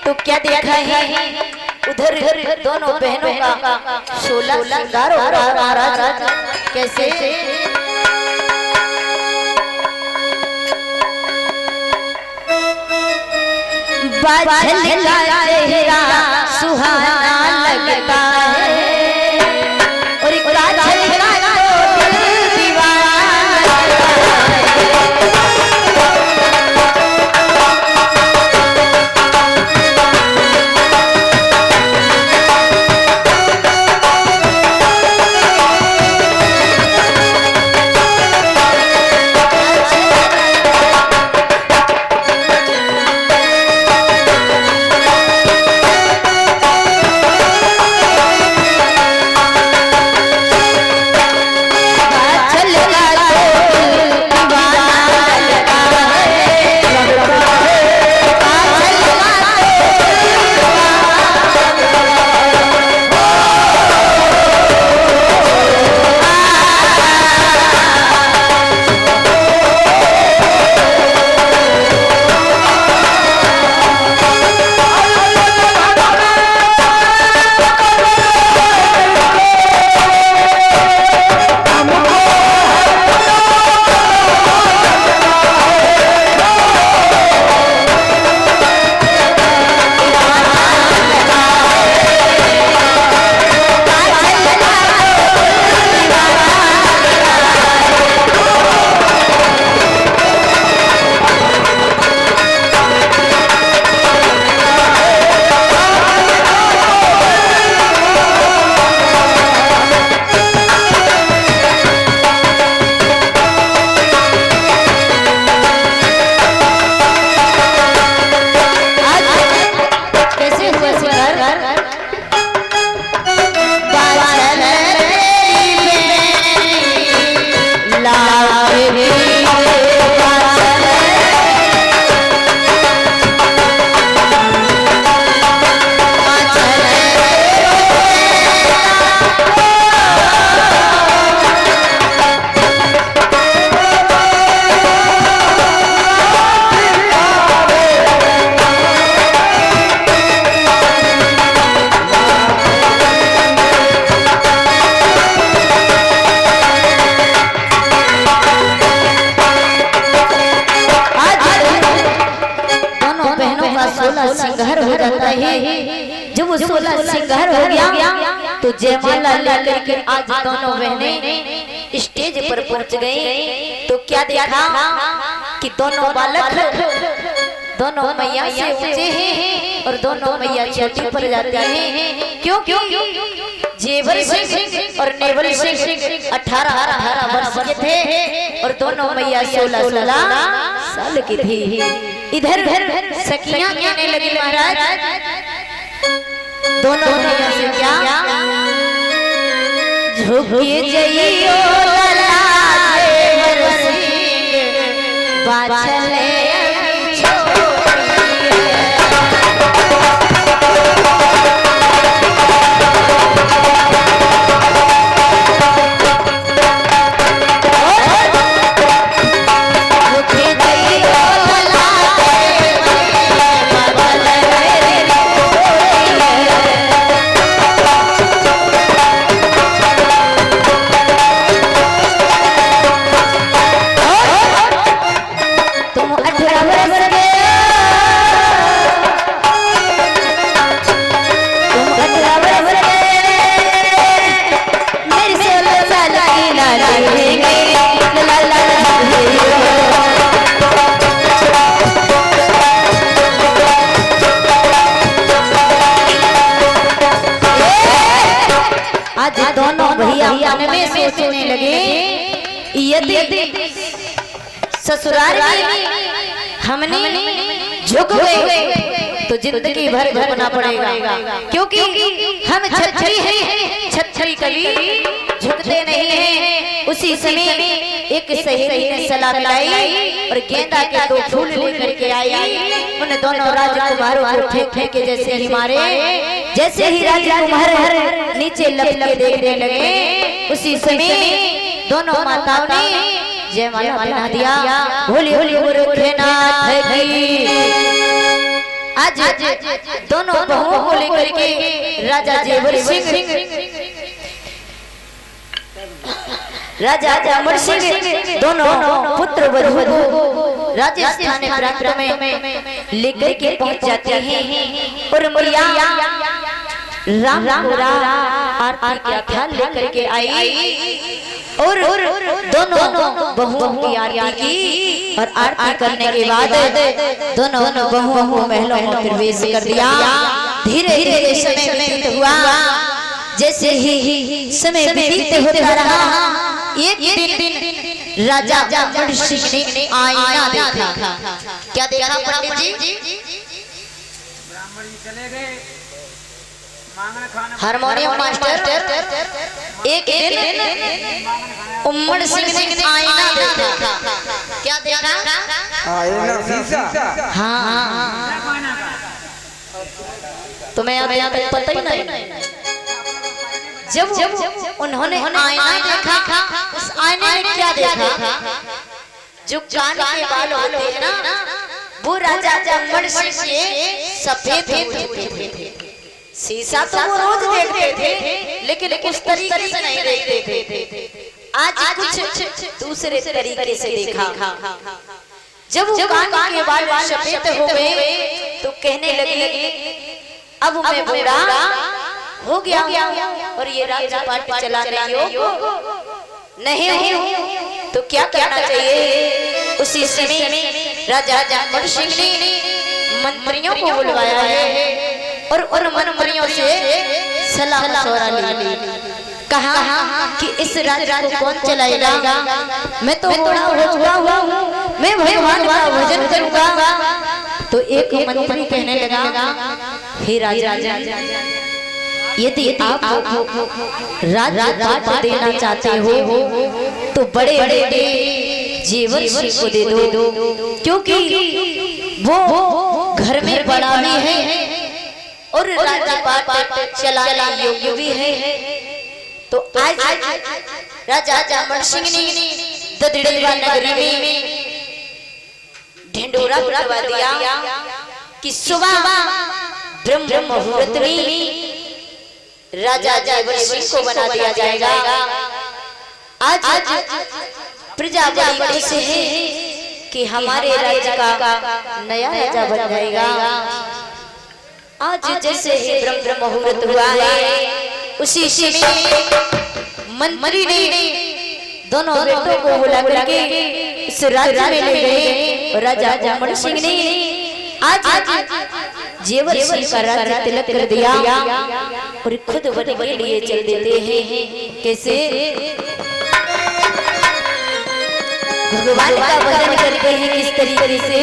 तो क्या देखा है उधर दोनों बहनों का 16 श्रृंगार हो रहा कैसे बादल का चेहरा सुहाना लगता है और काजल का तो दिल दीवाना श्रृंगार हो जाता है। जब वो 16 श्रृंगार हो गया तो जयमाला लेकर के आज दोनों बहनें स्टेज पर पहुंच गई। तो क्या देखा कि दोनों बालक दोनों मैया से ऊंचे हैं और दोनों मैया चोटी पर जाते हैं। क्यों क्यों जेवर सिंह और नेवल सिंह 18 वर्ष के थे और दोनों मैया 16 साल की थी। इधर सखियां कहने लगी महाराज दोनों मैया से क्या झुके जइयो लला देवर सिंह बाचले दोनों भैया मन में सोचने लगे यदि ससुराल में हमने झुक गए तो जिंदगी भर झुकना पड़ेगा, क्योंकि हम छतरी हैं। छतरी कभी झुकते नहीं हैं। उसी समय एक सहेली ने सलाह मिलाई और गेंदा के 2 फूल लेकर के आई। उन दोनों राजकुमारों को फेंक फेंक के जैसे ही मारे, जैसे ही राजकुमार नीचे लपके देखने लगे, उसी समय दोनों माताओं ने जयमाला पहना दिया। होली होली गोरखनाथ की आज दोनों बहुओं को लेकर के राजा जेवर सिंह राजा अमर सिंह दोनों पुत्र वधू राजस्थान प्रांत में लेकर के पहुंच जाते हैं और मैया राम आरती का ख्याल लेकर के आई और दोनों बहुओं की आरती की और आरती करने के बाद दोनों बहुओं को महलों में प्रवेश कर दिया। धीरे धीरे समय व्यतीत हुआ। जैसे ही समय व्यतीत होता रहा एक दिन राजा अमर सिंह ने आईना देखा। क्या देखा पंडित जी? ब्राह्मण जी चले गए हारमोनियम मास्टर एक दिन उमड़ सिंह ने आईना देखा। क्या देखा? आईना शीशा। हाँ तुम्हें अब यहाँ तक पता ही नहीं। जब उन्होंने आईना देखा उस आईने में क्या देखा? जो कान के बाल होते हैं ना वो राजा अमर सिंह के सफेद होते थे। शीशा तो वो रोज देखते थे लेकिन उस तरीके से नहीं देखते थे। आज कुछ दूसरे तरीके से देखा। जब वो कान के बाल सफेद हो गए तो कहने लगे अब मैं बूढ़ा हो गया और ये राज्य पार्टी चलाने योग्य नहीं हूँ तो क्या करना चाहिए? उसी समय राजा अमर सिंह ने मंत्रियों को बुलवाया है और उन मंत्रियों से सलाह मशवरा ली। कहा कि इस राज्य को कौन चलाएगा? मैं तो बूढ़ा हो चुका हूँ, मैं भगवान का भजन करूंगा। तो एक मंत्री कहने लगा हे राजा यदि आप राज्य देना चाहते हो तो बड़े बड़े जेवर सिंह को दे दो क्योंकि वो घर में बड़ा भी है और राज्य चलाने योग्य भी है। तो आज राजा अमर सिंह ने ददड़ेवा नगरी में ढिंडोरा पिटवा दिया कि सुबह ब्रह्म मुहूर्त में राजा जेवर सिंह को बना दिया जाएगा। आज प्रजा बड़ी खुश है कि हमारे राज्य का नया राजा बन जाएगा। आज जैसे ही ब्रह्म मुहूर्त हुआ है उसी समय मंत्री ने दोनों बेटों को बुला करके इस राज्य में ले गए। राजा अमर सिंह ने आज जेवर सिंह का राज्य तिलक कर दिया और खुद वन के लिए चल देते हैं। कैसे? भगवान का भजन करते हैं किस तरीके से?